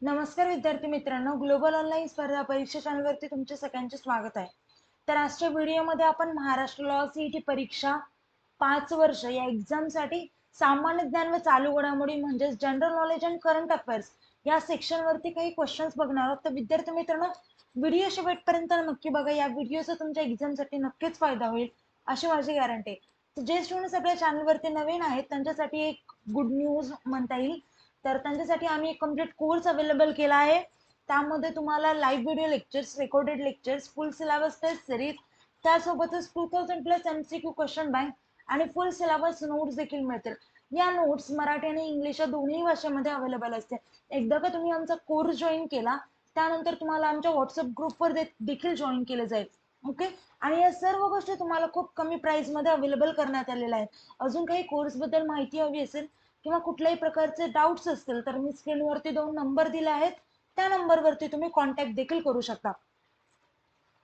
नमस्कार विद्यार्थी मित्रांनो, ग्लोबल ऑनलाईन स्पर्धा परीक्षा चॅनलवरती तुमचे सगळ्यांचे स्वागत आहे. तर आजच्या व्हिडिओमध्ये आपण महाराष्ट्र लॉ सीईटी परीक्षा 5 वर्ष या एक्झामसाठी सामान्य ज्ञान व चालू घडामोडी म्हणजेच general knowledge and current affairs या सेक्शनवरती काही क्वेश्चन्स बघणार आहोत. तर विद्यार्थी मित्रांनो, व्हिडिओ शेवटपर्यंत नक्की बघा. या व्हिडिओचा तुमच्या एक्झामसाठी नक्कीच फायदा होईल अशी माझी गॅरंटी आहे. तर जे स्टुडंट्स आपल्या चॅनलवरती नवीन आहेत त्यांच्यासाठी एक गुड न्यूज म्हणता येईल. तर त्यांच्यासाठी आम्ही एक कम्प्लीट कोर्स अवेलेबल केला आहे. त्यामध्ये तुम्हाला live video lectures, recorded lectures, full syllabus test series, त्यासोबतच 2000+ MCQ क्वेश्चन बँक आणि फुल सिलेबस नोट्स देखील मिळतील. या नोट्स मराठी आणि इंग्लिश या दोन्ही भाषेमध्ये अवेलेबल असते. एकदा का तुम्ही आमचा कोर्स जॉईन केला त्यानंतर तुम्हाला आमच्या व्हॉट्सअप ग्रुपवर देखील जॉईन केलं जाईल. ओके. आणि या सर्व गोष्टी तुम्हाला खूप कमी प्राइस मध्ये अवेलेबल करण्यात आलेल्या आहेत. अजून काही कोर्स बद्दल माहिती हवी असेल किंवा कुठल्याही प्रकारचे डाऊट्स असतील तर मी स्क्रीनवरती 2 नंबर दिले आहेत, त्या नंबरवरती तुम्ही कॉन्टॅक्ट देखील करू शकता.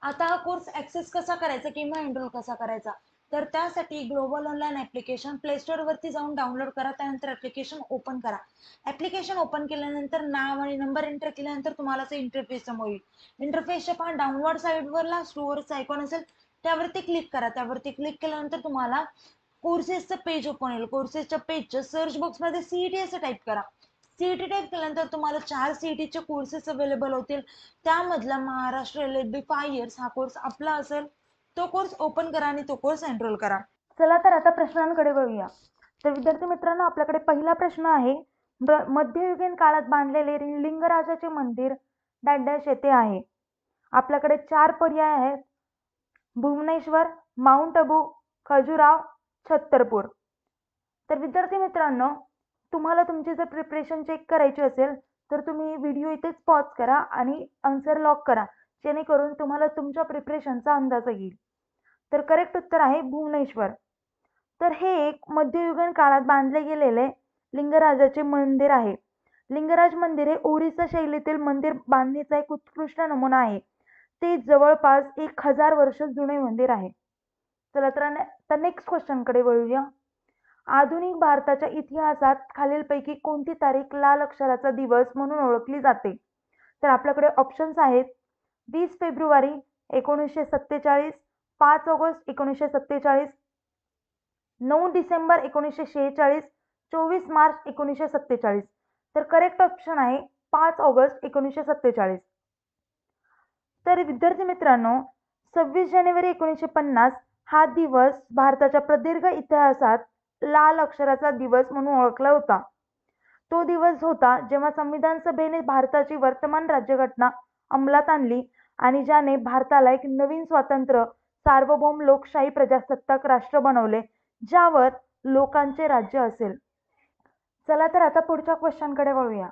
आता हा कोर्स ऍक्सेस कसा करायचा किंवा एनरोल कसा करायचा, तर त्यासाठी global online application play store वरती जाऊन डाउनलोड करा. त्यानंतर ऍप्लिकेशन ओपन करा. ऍप्लिकेशन ओपन केल्यानंतर नाव आणि नंबर एंटर केल्यानंतर तुम्हाला इंटरफेस समोर येईल. इंटरफेसच्या पहा डाउनलोड साईडवरला स्टोअरचा आयकॉन असेल त्यावरती क्लिक करा. त्यावरती क्लिक केल्यानंतर तुम्हाला कोर्सेसचं पेज ओपन होईल. कोर्सेसच्या पेजच्या सर्च बॉक्समध्ये सीईटी असं टाईप करा. सीईटी टाईप केल्यानंतर तुम्हाला 4 सीईटीचे कोर्सेस अवेलेबल होतील. त्यामधला महाराष्ट्र LLB 5 इयर्स हा कोर्स आपला असेल. तो कोर्स ओपन करा आणि तो कोर्स एनरोल करा. चला तर आता प्रश्नांकडे वळूया. तर विद्यार्थी मित्रांनो, आपल्याकडे पहिला प्रश्न आहे, मध्ययुगीन काळात बांधलेले लिंगराजाचे मंदिर डॅश डॅश येथे आहे. आपल्याकडे 4 पर्याय आहेत: भुवनेश्वर, माउंट आबू, खजुराव, छत्तरपूर. तर विद्यार्थी मित्रांनो, तुम्हाला तुमची जर प्रिपरेशन चेक करायची असेल तर तुम्ही व्हिडिओ इथेच पॉज करा आणि आन्सर लॉक करा, जेणेकरून तुम्हाला तुमच्या प्रिपरेशनचा अंदाज येईल. तर करेक्ट उत्तर आहे भुवनेश्वर. तर हे एक मध्ययुगीन काळात बांधले गेलेले लिंगराजाचे मंदिर आहे. लिंगराज मंदिर हे ओरिसा शैलीतील मंदिर बांधणीचा एक उत्कृष्ट नमुना आहे. ते जवळपास 1000 वर्ष जुने मंदिर आहे. चला तर नेक्स्ट क्वेश्चन कडे वळूया. आधुनिक भारताच्या इतिहासात खालीलपैकी कोणती तारीख लाल अक्षराचा दिवस म्हणून ओळखली जाते? तर आपल्याकडे ऑप्शन्स आहेत: 20 फेब्रुवारी 1947, 5 ऑगस्ट 1947, 9 डिसेंबर 1946, 24 मार्च 1947. तर करेक्ट ऑप्शन आहे 5 ऑगस्ट 1947. तर विद्यार्थी मित्रांनो, 26 जानेवारी 1950 हा दिवस भारताच्या प्रदीर्घ इतिहासात लाल अक्षराचा दिवस म्हणून ओळखला होता. तो दिवस होता जेव्हा संविधान सभेने भारताची वर्तमान राज्यघटना अंमलात आणली आणि ज्याने भारताला एक नवीन स्वतंत्र सार्वभौम लोकशाही प्रजासत्ताक राष्ट्र बनवले, ज्यावर लोकांचे राज्य असेल. चला तर आता पुढच्या क्वेश्चन कडे वळूया.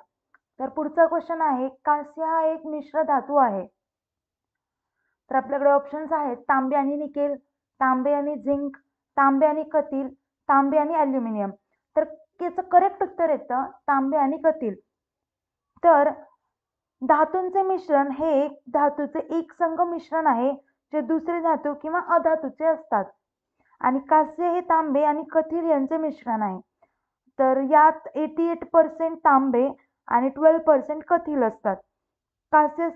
तर पुढचा क्वेश्चन आहे, कांस्य हा एक मिश्र धातू आहे. तर आपल्याकडे ऑप्शन्स आहेत: तांबे आणि निकेल, तांबे आणि झिंक, तांबे आणि कथील, तांबे आणि अल्युमिनियम. तर याचं करेक्ट उत्तर येतं तांबे आणि कथील. तर धातूंचे मिश्रण हे एक धातूचे एकसंघ मिश्रण आहे जे दुसरे धातू किंवा अधातूचे असतात. आणि कांस्य हे तांबे आणि कथील यांचे मिश्रण आहे. तर यात 88% तांबे आणि 12% कथील असतात. कांस्य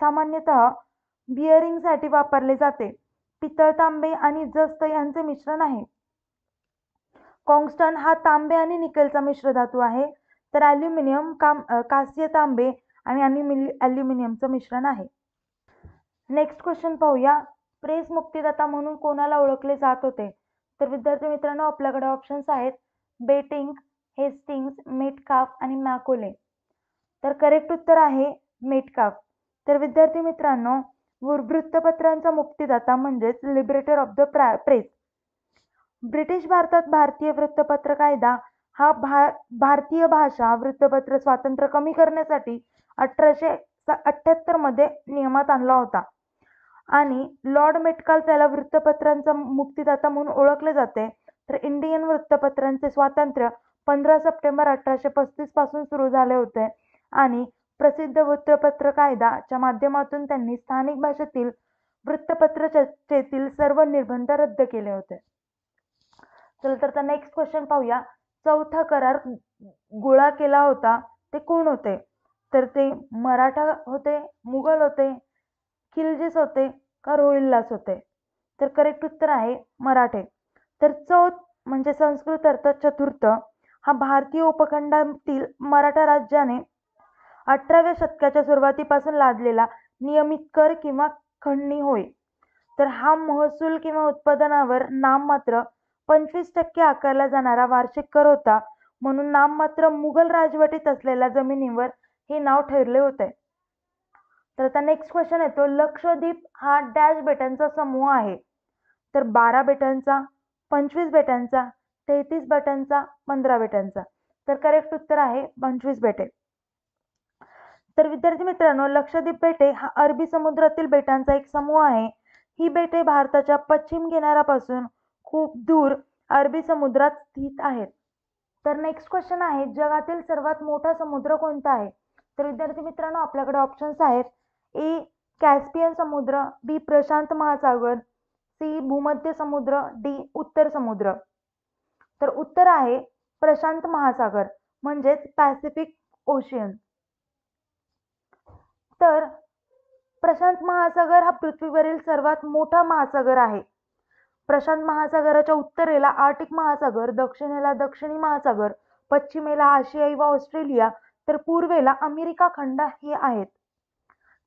सामान्यतः बिअरिंग साठी वापरले जाते. पितळ, तांबे आणि जस्त यांचे मिश्रण आहे. टंगस्टन हा तांबे आणि निकेलचा मिश्र धातू आहे. तर अल्युमिनियम कांस्य, तांबे आणि अल्युमिनियमचं मिश्रण आहे. नेक्स्ट क्वेश्चन पाहूया. प्रेस मुक्तिदाता म्हणून कोणाला ओळखले जात होते? तर विद्यार्थी मित्रांनो, आपल्याकडे ऑप्शन्स आहेत: बेटिंग, हेस्टिंग्स, मेटकाफ आणि मॅकोले. तर करेक्ट उत्तर आहे मेटकाफ. तर विद्यार्थी मित्रांनो, वृत्तपत्रांचा मुक्तिदाता म्हणजेच liberator of the press. British भारतात भारतीय वृत्तपत्र कायदा हा भारतीय भाषा वृत्तपत्र स्वातंत्र्य कमी करण्यासाठी 1878 मध्ये नियमात आणला होता. आणि लॉर्ड मेटकाल्फ याला वृत्तपत्रांचा मुक्तिदाता म्हणून ओळखले जाते. तर इंडियन वृत्तपत्रांचे स्वातंत्र्य 15 सप्टेंबर 1835 पासून सुरू झाले होते आणि प्रसिद्ध वृत्तपत्र कायदाच्या माध्यमातून त्यांनी स्थानिक भाषेतील वृत्तपत्रतेतील सर्व निर्बंध रद्द केले होते. चला तर नेक्स्ट क्वेश्चन पाहूया. चौथा करार गोळा केला होता ते कोण होते? तर ते मराठा होते, मुघल होते, खिलजीच होते का रोहिल्लाच होते? तर करेक्ट उत्तर आहे मराठे. तर चौथ म्हणजे संस्कृत अर्थ चतुर्थ हा भारतीय उपखंडातील मराठा राज्याने 18व्या शतकाच्या सुरुवातीपासून लादलेला नियमित कर किंवा खंडणी होय. तर हा महसूल किंवा उत्पादनावर नाममात्र 25% आकारला जाणारा वार्षिक कर होता. म्हणून नाममात्र मुघल राजवटीत असलेल्या जमिनीवर हे नाव ठरले होते. तर आता नेक्स्ट क्वेश्चन येतो, लक्षद्वीप हा डॅश बेटांचा समूह आहे. तर 12 बेटांचा, 25 बेटांचा, 33 बेटांचा, 15 बेटांचा. तर करेक्ट उत्तर आहे 25 बेटे. तर विद्यार्थी मित्रांनो, लक्षद्वीप बेटे हा अरबी समुद्रातील बेटांचा एक समूह आहे. ही बेटे भारताच्या पश्चिम किनाऱ्यापासून खूप दूर अरबी समुद्रात स्थित आहेत. तर नेक्स्ट क्वेश्चन आहे, जगातील सर्वात मोठा समुद्र कोणता आहे? तर विद्यार्थी मित्रांनो, आपल्याकडे ऑप्शन्स आहेत. ए कॅस्पियन समुद्र, बी प्रशांत महासागर, सी भूमध्य समुद्र, डी उत्तर समुद्र. तर उत्तर आहे प्रशांत महासागर म्हणजेच पॅसिफिक ओशियन. तर प्रशांत महासागर हा पृथ्वीवरील सर्वात मोठा महासागर आहे. प्रशांत महासागराच्या उत्तरेला आर्टिक महासागर, दक्षिणेला दक्षिणी महासागर, पश्चिमेला आशियाई व ऑस्ट्रेलिया, तर पूर्वेला अमेरिका खंड हे आहेत.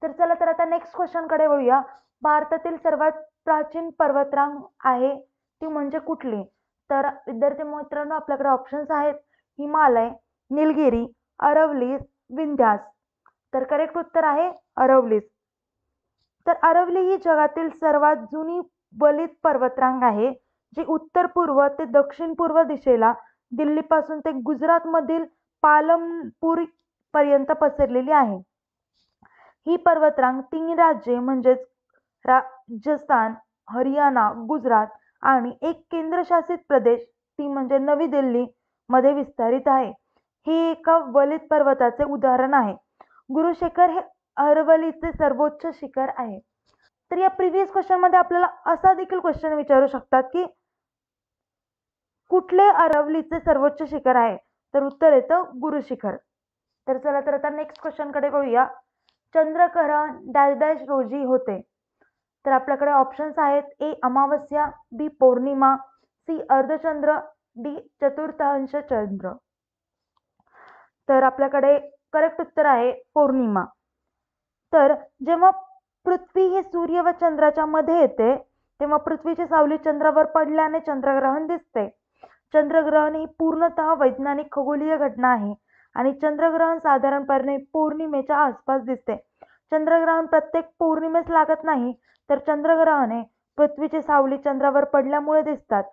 तर चला तर आता नेक्स्ट क्वेश्चन कडे वळूया. भारतातील सर्वात प्राचीन पर्वतरांग आहे ती म्हणजे कुठली? तर विद्यार्थी मित्रांनो, आपल्याकडे ऑप्शन्स आहेत हिमालय, निलगिरी, अरवली, विंध्यास. तर करेक्ट उत्तर आहे अरवली. तर अरवली ही जगातील सर्वात जुनी वलित पर्वतरांग आहे, जी उत्तर पूर्व ते दक्षिण पूर्व दिशेला दिल्लीपासून ते गुजरात मधील पालमपूर पर्यंत पसरलेली आहे. ही पर्वतरांग 3 राज्ये म्हणजेच राजस्थान, हरियाणा, गुजरात आणि एक केंद्रशासित प्रदेश ती म्हणजे नवी दिल्ली मध्ये विस्तारित आहे. हे एका वलित पर्वताचे उदाहरण आहे. गुरु शिखर हे अरवलीचे सर्वोच्च शिखर आहे. तर या प्रिव्हियस क्वेश्चन मध्ये आपल्याला असा देखील क्वेश्चन विचारू शकतात की कुठले अरवलीचे सर्वोच्च शिखर आहे? तर उत्तर येतं गुरु शिखर. तर चला तर आता नेक्स्ट क्वेश्चन कडे वळूया. चंद्रग्रहण डॅश डॅश रोजी होते? तर आपल्याकडे ऑप्शन्स आहेत. ए अमावस्या, बी पौर्णिमा, सी अर्धचंद्र, डी चतुर्थांश चंद्र. तर आपल्याकडे करेक्ट उत्तर आहे पौर्णिमा. तर जेव्हा पृथ्वी ही सूर्य व चंद्राच्या मध्ये येते तेव्हा पृथ्वीची सावली चंद्रावर पडल्याने चंद्रग्रहण दिसते. चंद्रग्रहण ही पूर्णतः वैज्ञानिक खगोलीय घटना आहे आणि चंद्रग्रहण साधारणपणे पौर्णिमेच्या आसपास दिसते. चंद्रग्रहण प्रत्येक पौर्णिमेस लागत नाही, तर चंद्रग्रहणे पृथ्वीची सावली चंद्रावर पडल्यामुळे दिसतात.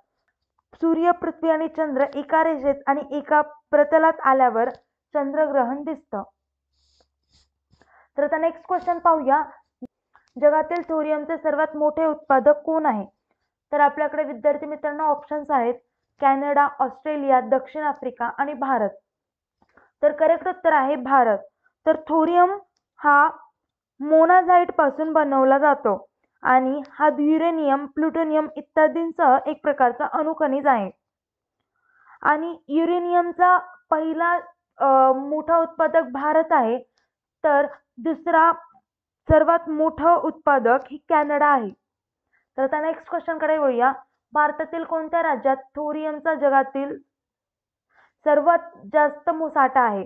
सूर्य, पृथ्वी आणि चंद्र एका रेषेत आणि एका प्रतलात आल्यावर चंद्रग्रहण दिसतं. तर आता नेक्स्ट क्वेश्चन पाहूया. जगातील थोरियमचे सर्वात मोठे उत्पादक कोण आहे? तर आपल्याकडे विद्यार्थी मित्रांनो ऑप्शन्स आहेत. कॅनडा, ऑस्ट्रेलिया, दक्षिण आफ्रिका आणि भारत. तर करेक्ट उत्तर आहे भारत. तर थोरियम हा मोनाझाइट पासून बनवला जातो आणि हा युरेनियम, प्लुटोनियम इत्यादींसह एक प्रकारचा अणुखनिज आहे. आणि युरेनियमचा पहिला मोठा उत्पादक भारत आहे, तर दुसरा सर्वात मोठं उत्पादक ही कॅनडा आहे. तर आता नेक्स्ट क्वेश्चन कडे वळूया. भारतातील कोणत्या राज्यात थोरियमचा जगातील सर्वात जास्त साठा आहे?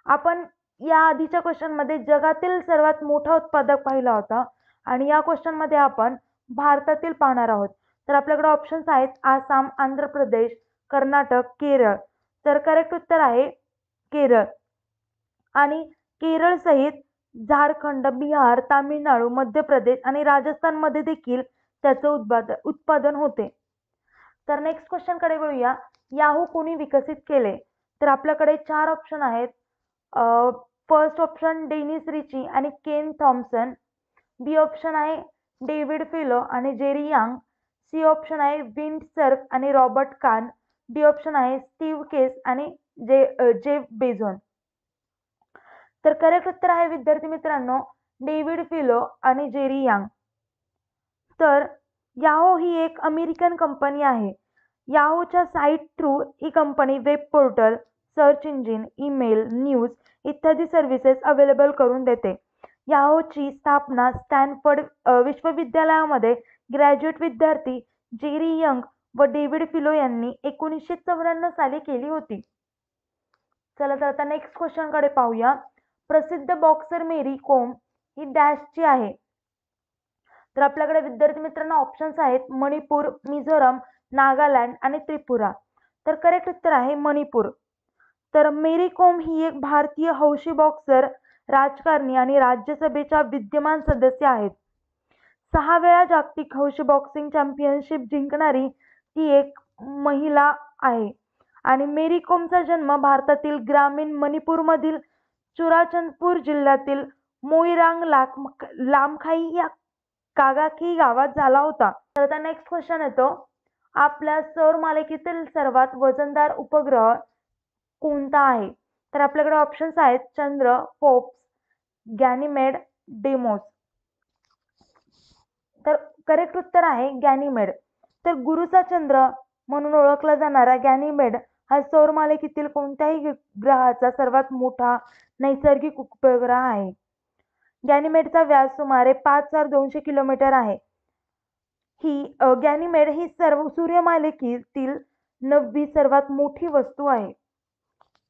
आपण या आधीच्या क्वेश्चन मध्ये जगातील सर्वात मोठा उत्पादक पाहिला होता आणि या क्वेश्चन मध्ये आपण भारतातील पाहणार आहोत. तर आपल्याकडे ऑप्शन्स आहेत आसाम, आंध्र प्रदेश, कर्नाटक, केरळ. तर करेक्ट उत्तर आहे केरळ. आणि केरळ सहित झारखंड, बिहार, तामिळनाडू, मध्य प्रदेश आणि राजस्थान मध्ये देखील त्याचं उत्पादन होते. तर नेक्स्ट क्वेश्चन कडे वळूया. याहू कोणी विकसित केले? तर आपल्याकडे 4 ऑप्शन आहेत. फर्स्ट ऑप्शन डेनिस रिची आणि केन थॉम्सन, बी ऑप्शन आहे डेव्हिड फिलो आणि जेरी यांग, सी ऑप्शन आहे विंड सर्क आणि रॉबर्ट कान, डी ऑप्शन आहे स्टीव्ह केस आणि जेफ बेझोन. तर करेक्ट उत्तर आहे विद्यार्थी मित्रांनो डेव्हिड फिलो आणि जेरी यांग. तर याहू ही एक अमेरिकन कंपनी आहे. याहूच्या साईट थ्रू ही company web portal, search engine, email, news इत्यादी सर्व्हिसेस अवेलेबल करून देते. याहोची स्थापना स्टॅनफर्ड विश्वविद्यालयामध्ये ग्रॅज्युएट विद्यार्थी जेरी यंग व डेव्हिड फिलो यांनी 1994 साली केली होती. चला तर आता नेक्स्ट क्वेश्चन कडे पाहूया. प्रसिद्ध बॉक्सर मेरी कोम ही डॅशची आहे. तर आपल्याकडे विद्यार्थी मित्रांनो ऑप्शन्स आहेत मणिपूर, मिझोरम, नागालँड आणि त्रिपुरा. तर करेक्ट उत्तर आहे मणिपूर. तर मेरी कोम ही एक भारतीय हौशी बॉक्सर, राजकारणी आणि राज्यसभेच्या विद्यमान सदस्य आहेत. 6 वेळा जागतिक हौशी बॉक्सिंग चॅम्पियनशिप जिंकणारी ती एक महिला आहे. आणि मेरी कोमचा जन्म भारतातील ग्रामीण मणिपूरमधील चुराचंदपूर जिल्ह्यातील मोईरांग लामखाई या कागाखी गावात झाला होता. तर आता नेक्स्ट क्वेश्चन येतो. आपल्या सौर मालिकेतील सर्वात वजनदार उपग्रह कोणता आहे? तर आपल्याकडे ऑप्शन्स आहेत चंद्र, फोर्ब्स, गॅनिमेड, डेमोस. तर करेक्ट उत्तर आहे गॅनिमेड. तर गुरुचा चंद्र म्हणून ओळखला जाणारा गॅनिमेड हा सौर मालिकेतील कोणत्याही ग्रहाचा सर्वात मोठा नैसर्गिक उपग्रह आहे. गॅनिमेडचा व्यास सुमारे 5200 किलोमीटर आहे. गॅनिमेड ही सूर्यमालिकेतील 9वी सर्वात मोठी वस्तू आहे.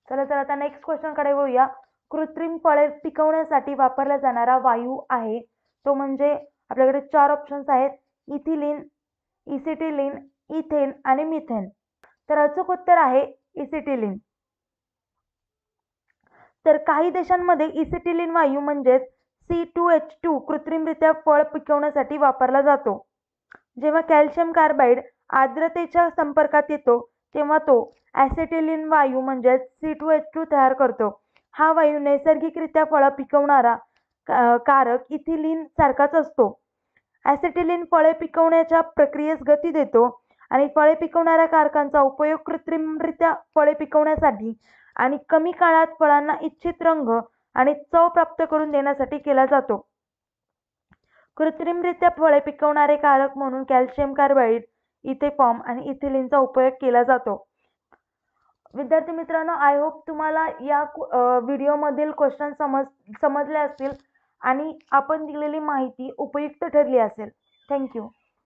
चला तर आता नेक्स्ट क्वेश्चन कडे वळूया. कृत्रिम फळे पिकवण्यासाठी वापरला जाणारा वायू आहे तो म्हणजे आपल्याकडे 4 ऑप्शन्स आहेत इथिलीन, इसिटिलीन, इथेन आणि मिथेन. तर अचूक उत्तर आहे इसिटिलीन. तर काही देशांमध्ये इसिटिलीन वायू म्हणजेच C2H2 कृत्रिमरित्या फळ पिकवण्यासाठी वापरला जातो. जेव्हा कॅल्शियम कार्बाईड आर्द्रतेच्या संपर्कात येतो तेव्हा तो ॲसिटिलीन वायू म्हणजेच C2H2 तयार करतो. हा वायू नैसर्गिकरित्या फळं पिकवणारा कारक इथिलीन सारखाच असतो. ॲसिटिलीन फळे पिकवण्याच्या प्रक्रियेस गती देतो आणि फळे पिकवणाऱ्या कारकांचा उपयोग कृत्रिमरित्या फळे पिकवण्यासाठी आणि कमी काळात फळांना इच्छित रंग आणि चव प्राप्त करून देण्यासाठी केला जातो. कृत्रिमरित्या फळे पिकवणारे कारक म्हणून कॅल्शियम कार्बाईड, इथेफॉर्म आणि इथिलीनचा उपयोग केला जातो. विद्यार्थी मित्रांनो, आय होप तुम्हाला या व्हिडिओमधील क्वेश्चन समजले असतील आणि आपण दिलेली माहिती उपयुक्त ठरली असेल. थँक्यू.